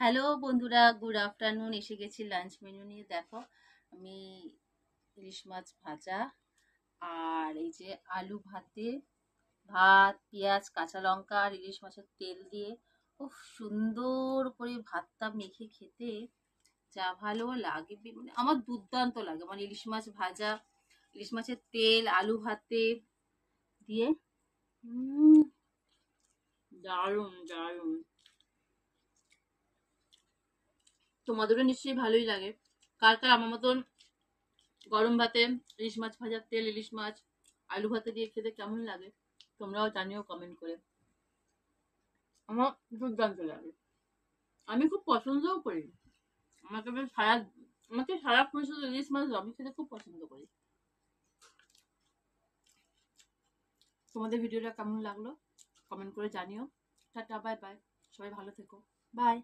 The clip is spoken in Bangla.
হ্যালো বন্ধুরা, গুড আফটারনুন। এসে গেছি লাঞ্চ মেনু নিয়ে। দেখো, আমি ইলিশ মাছ ভাজা আর এই যে আলু ভাতে, ভাত, পেঁয়াজ, কাঁচা লঙ্কা আর ইলিশ মাছের তেল দিয়ে খুব সুন্দর করে ভাতটা মেখে খেতে যা ভালো লাগবে, মানে আমার দুর্দান্ত লাগে। মানে ইলিশ মাছ ভাজা, ইলিশ মাছের তেল, আলু ভাতে দিয়ে উম দারুণ দারুণ। তোমাদেরও নিশ্চয়ই ভালোই লাগে। কার কার আমার মতন গরম ভাতে ইলিশ মাছ ভাজার তেল, ইলিশ মাছ আলু ভাতে দিয়ে খেতে কেমন লাগে তোমরাও জানিও কমেন্ট করে। আমার দুর্দান্ত লাগে, আমি খুব পছন্দও করি। আমাকে বেশ সারা আমাকে সারাক্ষণ শুধু ইলিশ মাছ আমি খেতে খুব পছন্দ করি। তোমাদের ভিডিওটা কেমন লাগলো কমেন্ট করে জানিও। টাটা, বাই বাই, সবাই ভালো থেকো, বাই।